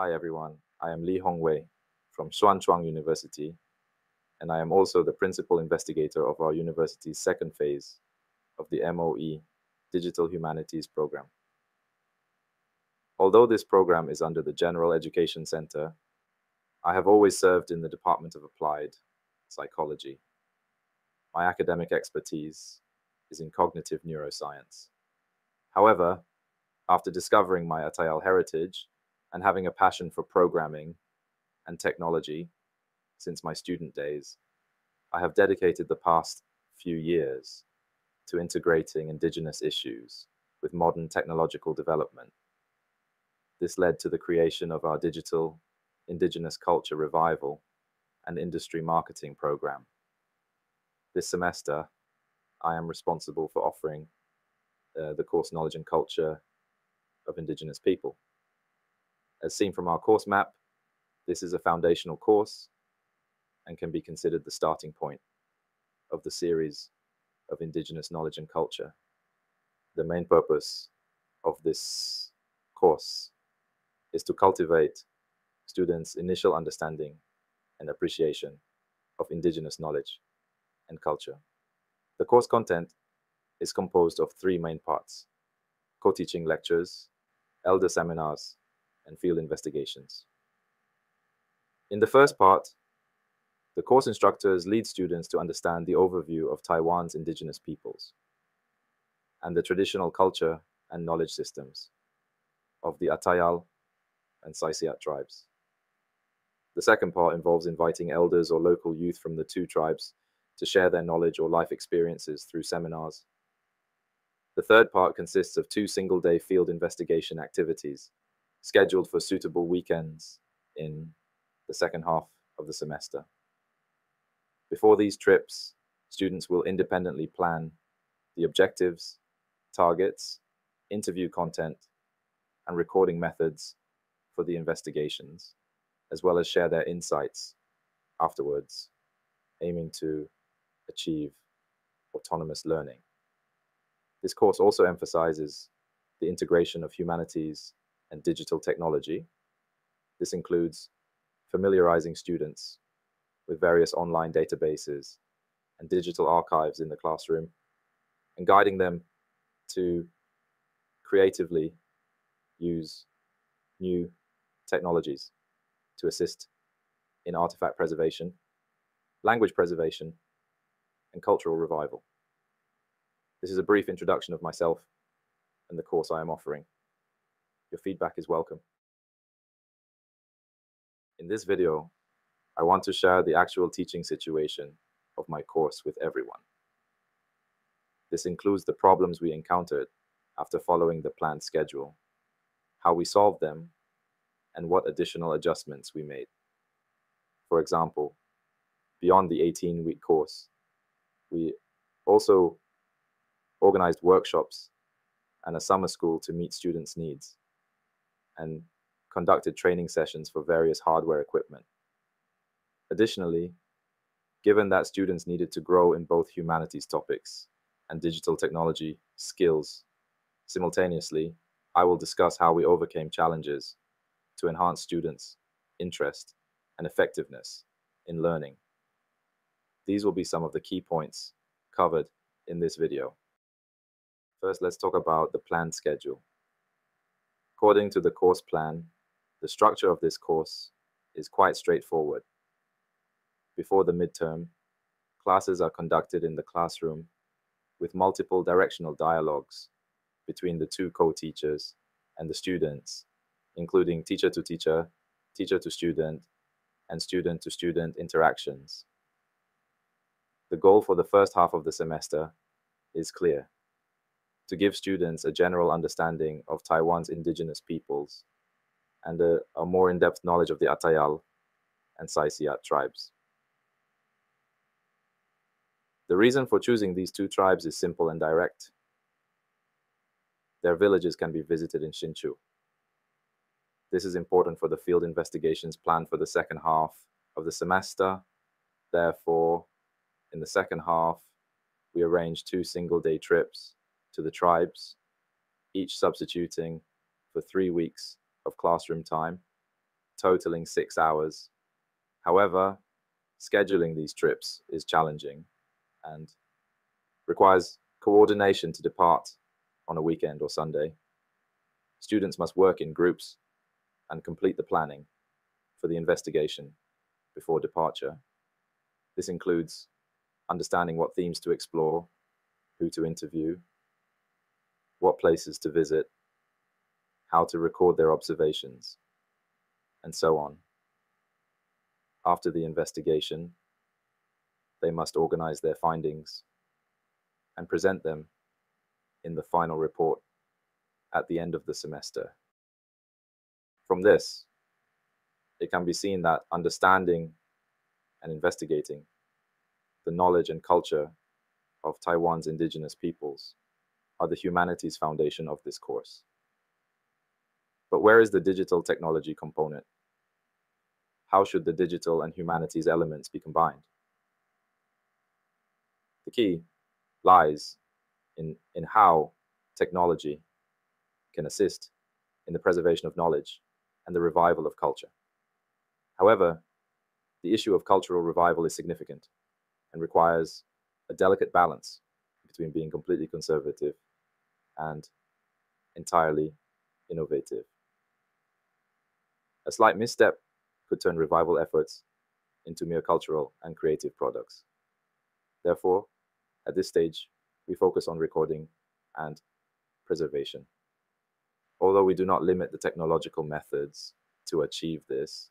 Hi everyone, I am Li Hongwei from Xuanchuang University, and I am also the principal investigator of our university's second phase of the MOE Digital Humanities program. Although this program is under the General Education Center, I have always served in the Department of Applied Psychology. My academic expertise is in cognitive neuroscience. However, after discovering my Atayal heritage and having a passion for programming and technology since my student days, I have dedicated the past few years to integrating Indigenous issues with modern technological development. This led to the creation of our digital Indigenous culture revival and industry marketing program. This semester, I am responsible for offering the course Knowledge and Culture of Indigenous People. As seen from our course map, this is a foundational course and can be considered the starting point of the series of Indigenous Knowledge and Culture. The main purpose of this course is to cultivate students' initial understanding and appreciation of Indigenous knowledge and culture. The course content is composed of three main parts: co-teaching lectures, elder seminars, and field investigations. In the first part, the course instructors lead students to understand the overview of Taiwan's indigenous peoples and the traditional culture and knowledge systems of the Atayal and Saisiat tribes. The second part involves inviting elders or local youth from the two tribes to share their knowledge or life experiences through seminars. The third part consists of 2 single-day field investigation activities scheduled for suitable weekends in the second half of the semester. Before these trips, students will independently plan the objectives, targets, interview content, and recording methods for the investigations, as well as share their insights afterwards, aiming to achieve autonomous learning. This course also emphasizes the integration of humanities and digital technology. This includes familiarizing students with various online databases and digital archives in the classroom, and guiding them to creatively use new technologies to assist in artifact preservation, language preservation, and cultural revival. This is a brief introduction of myself and the course I am offering. Your feedback is welcome. In this video, I want to share the actual teaching situation of my course with everyone. This includes the problems we encountered after following the planned schedule, how we solved them, and what additional adjustments we made. For example, beyond the 18-week course, we also organized workshops and a summer school to meet students' needs, and conducted training sessions for various hardware equipment. Additionally, given that students needed to grow in both humanities topics and digital technology skills simultaneously, I will discuss how we overcame challenges to enhance students' interest and effectiveness in learning. These will be some of the key points covered in this video. First, let's talk about the planned schedule. According to the course plan, the structure of this course is quite straightforward. Before the midterm, classes are conducted in the classroom with multiple directional dialogues between the two co-teachers and the students, including teacher-to-teacher, teacher-to-student, and student-to-student interactions. The goal for the first half of the semester is clear: to give students a general understanding of Taiwan's indigenous peoples and a more in-depth knowledge of the Atayal and Saisiat tribes. The reason for choosing these two tribes is simple and direct. Their villages can be visited in Hsinchu. This is important for the field investigations planned for the second half of the semester. Therefore, in the second half, we arranged 2 single-day trips to the tribes, each substituting for 3 weeks of classroom time totaling 6 hours. However, scheduling these trips is challenging and requires coordination to depart on a weekend or Sunday. Students must work in groups and complete the planning for the investigation before departure. This includes understanding what themes to explore, who to interview, what places to visit, how to record their observations, and so on. After the investigation, they must organize their findings and present them in the final report at the end of the semester. From this, it can be seen that understanding and investigating the knowledge and culture of Taiwan's indigenous peoples are the humanities foundation of this course. But where is the digital technology component? How should the digital and humanities elements be combined? The key lies in how technology can assist in the preservation of knowledge and the revival of culture. However, the issue of cultural revival is significant and requires a delicate balance between being completely conservative and entirely innovative. A slight misstep could turn revival efforts into mere cultural and creative products. Therefore, at this stage, we focus on recording and preservation. Although we do not limit the technological methods to achieve this,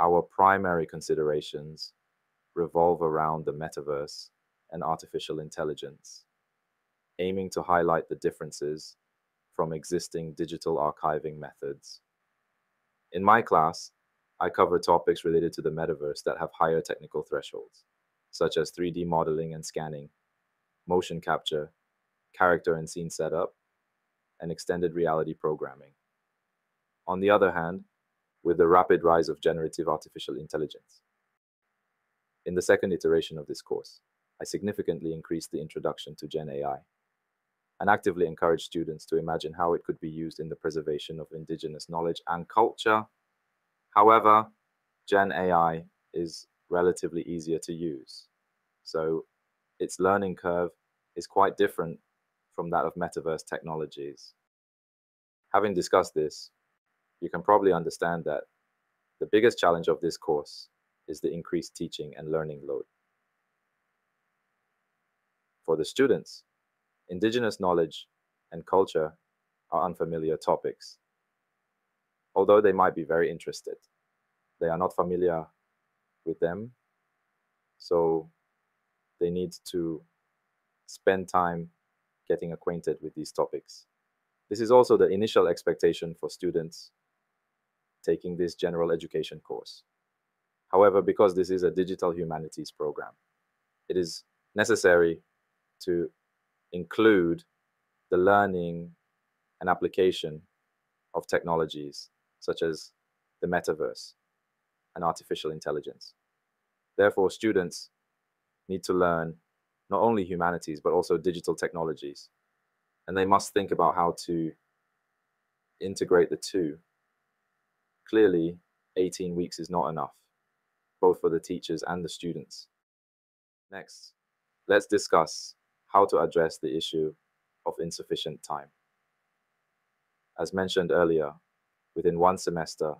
our primary considerations revolve around the metaverse and artificial intelligence, aiming to highlight the differences from existing digital archiving methods. In my class, I cover topics related to the metaverse that have higher technical thresholds, such as 3D modeling and scanning, motion capture, character and scene setup, and extended reality programming. On the other hand, with the rapid rise of generative artificial intelligence, in the second iteration of this course, I significantly increased the introduction to Gen AI and actively encourage students to imagine how it could be used in the preservation of indigenous knowledge and culture. However, Gen AI is relatively easier to use, so its learning curve is quite different from that of metaverse technologies. Having discussed this, you can probably understand that the biggest challenge of this course is the increased teaching and learning load. For the students, indigenous knowledge and culture are unfamiliar topics. Although they might be very interested, they are not familiar with them, so they need to spend time getting acquainted with these topics. This is also the initial expectation for students taking this general education course. However, because this is a digital humanities program, it is necessary to include the learning and application of technologies such as the metaverse and artificial intelligence. Therefore, students need to learn not only humanities, but also digital technologies. And they must think about how to integrate the two. Clearly, 18 weeks is not enough, both for the teachers and the students. Next, let's discuss how to address the issue of insufficient time. As mentioned earlier, within one semester,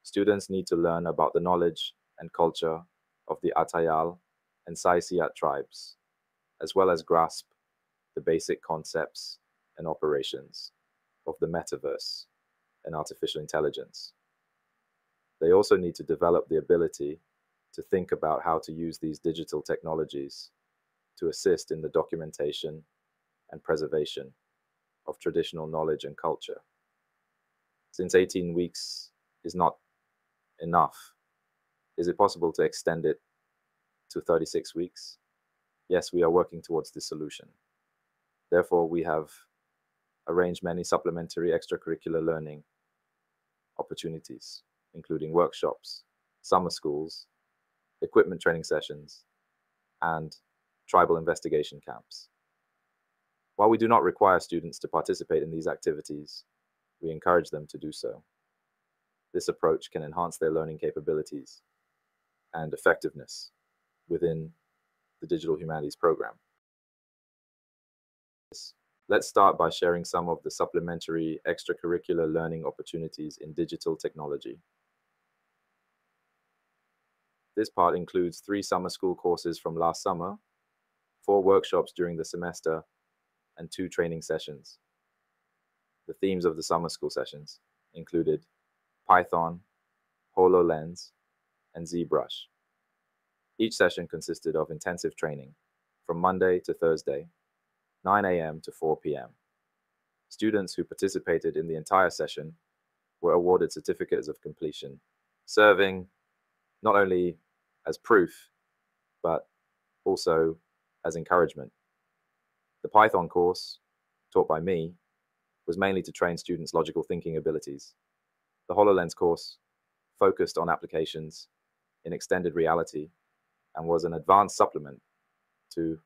students need to learn about the knowledge and culture of the Atayal and Saisiat tribes, as well as grasp the basic concepts and operations of the metaverse and artificial intelligence. They also need to develop the ability to think about how to use these digital technologies to assist in the documentation and preservation of traditional knowledge and culture. Since 18 weeks is not enough, is it possible to extend it to 36 weeks? Yes, we are working towards this solution. Therefore, we have arranged many supplementary extracurricular learning opportunities, including workshops, summer schools, equipment training sessions, and tribal investigation camps. While we do not require students to participate in these activities, we encourage them to do so. This approach can enhance their learning capabilities and effectiveness within the Digital Humanities program. Let's start by sharing some of the supplementary extracurricular learning opportunities in digital technology. This part includes 3 summer school courses from last summer, 4 workshops during the semester, and 2 training sessions. The themes of the summer school sessions included Python, HoloLens, and ZBrush. Each session consisted of intensive training from Monday to Thursday, 9 a.m. to 4 p.m. Students who participated in the entire session were awarded certificates of completion, serving not only as proof, but also as encouragement. The Python course, taught by me, was mainly to train students' logical thinking abilities. The HoloLens course focused on applications in extended reality and was an advanced supplement to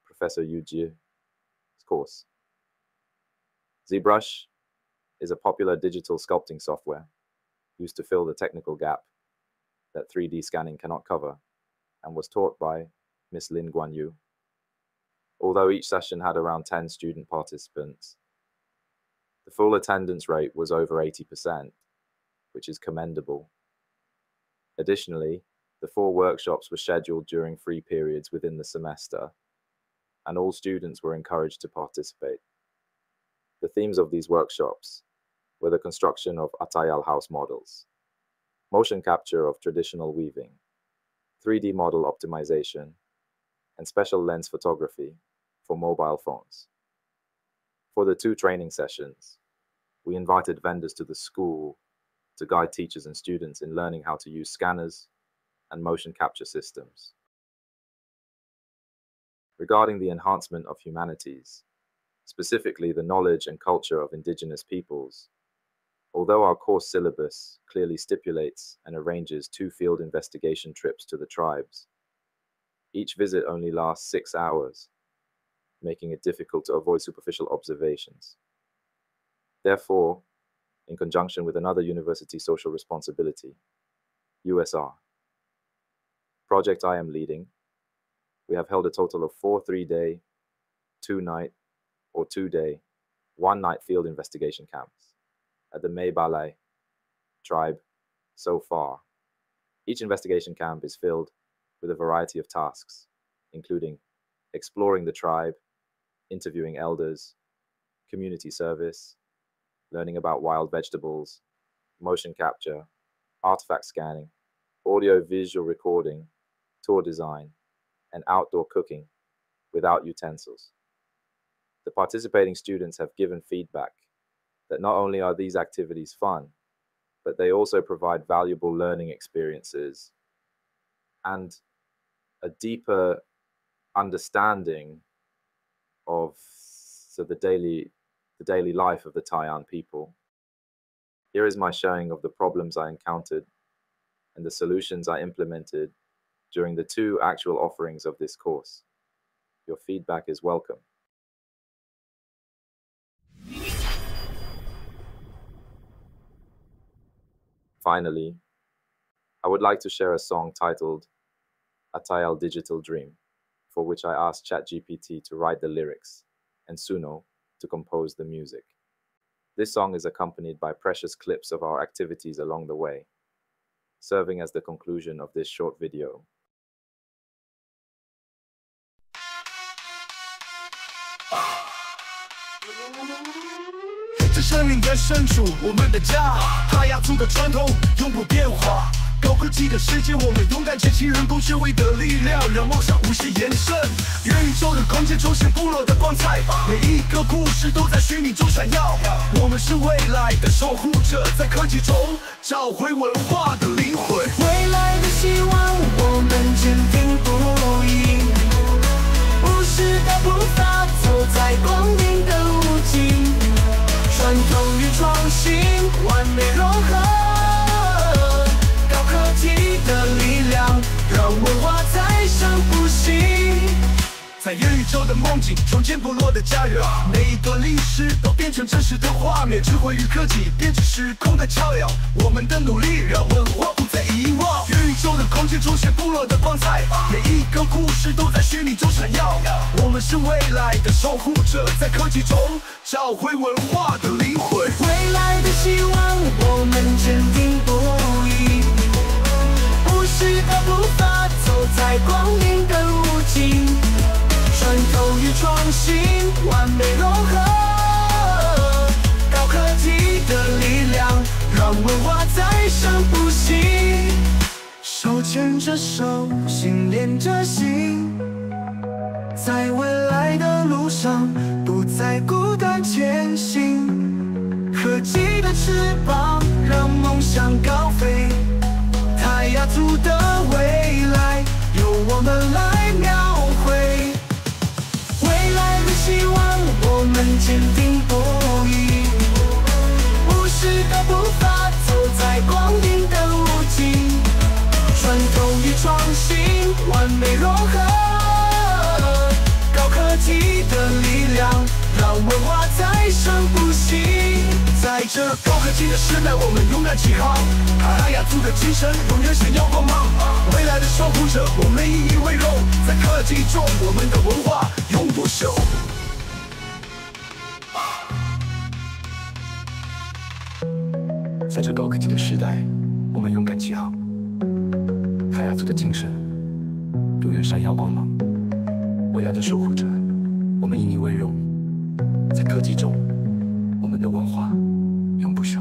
Professor Yu Ji's course. ZBrush is a popular digital sculpting software used to fill the technical gap that 3D scanning cannot cover, and was taught by Miss Lin Guan Yu. Although each session had around 10 student participants, the full attendance rate was over 80%, which is commendable. Additionally, the 4 workshops were scheduled during free periods within the semester, and all students were encouraged to participate. The themes of these workshops were the construction of Atayal house models, motion capture of traditional weaving, 3D model optimization, and special lens photography for mobile phones. For the 2 training sessions, we invited vendors to the school to guide teachers and students in learning how to use scanners and motion capture systems. Regarding the enhancement of humanities, specifically the knowledge and culture of Indigenous peoples, although our course syllabus clearly stipulates and arranges 2 field investigation trips to the tribes, each visit only lasts 6 hours, making it difficult to avoid superficial observations. Therefore, in conjunction with another university social responsibility, USR, project I am leading, we have held a total of 4 3-day, 2-night, or 2-day, 1-night field investigation camps at the May Balai tribe so far. Each investigation camp is filled with a variety of tasks, including exploring the tribe, interviewing elders, community service, learning about wild vegetables, motion capture, artifact scanning, audio-visual recording, tour design, and outdoor cooking without utensils. The participating students have given feedback that not only are these activities fun, but they also provide valuable learning experiences and a deeper understanding of the daily life of the Tayan people. Here is my showing of the problems I encountered and the solutions I implemented during the 2 actual offerings of this course. Your feedback is welcome. Finally, I would like to share a song titled Atayal Digital Dream, for which I asked ChatGPT to write the lyrics and Suno to compose the music. This song is accompanied by precious clips of our activities along the way, serving as the conclusion of this short video.这生命的深处，我们的家，它压铸的传统永不变化。高科技的世界，我们勇敢前行，人工智慧的力量，让梦想无限延伸。元宇宙的空间重现部落的光彩，每一个故事都在虚拟中闪耀。我们是未来的守护者，在科技中找回文化的灵魂。未来的希望，我们坚定不移，不时的步伐，走在光明的路径。传统与创新完美融合，高科技的力量让文化再生不息，在在元宇宙的梦境，重建部落的家园。每一段历史都变成真实的画面，智慧与科技编织时空的桥梁。我们的努力让文化不再遗忘。元宇宙的空间中现部落的光彩，每一个故事都在虚拟中闪耀。我们是未来的守护者，在科技中找回文化的灵魂。未来的希望，我们坚定不移，不时的步伐，走在光明的路径，传统与创新完美融合，高科技的力量让文化再生不息。手牵着手，心连着心，在未来的路上不再孤单前行。科技的翅膀让梦想高飞，泰雅族的未来由我们来描绘。未来的希望，我们坚定不移，不时的步伐，走在光明的路径，传统与创新完美融合，高科技的力量让文化再生不息。在这高科技的时代，我们勇敢起航，泰雅族的精神永远闪耀光芒。未来的守护者，我们引以为荣，在科技中，我们的文化永不朽。在这高科技的时代，我们勇敢起航，泰雅族的精神永远闪耀光芒。未来的守护者，我们引以为荣，在科技中，我们的文化永不朽。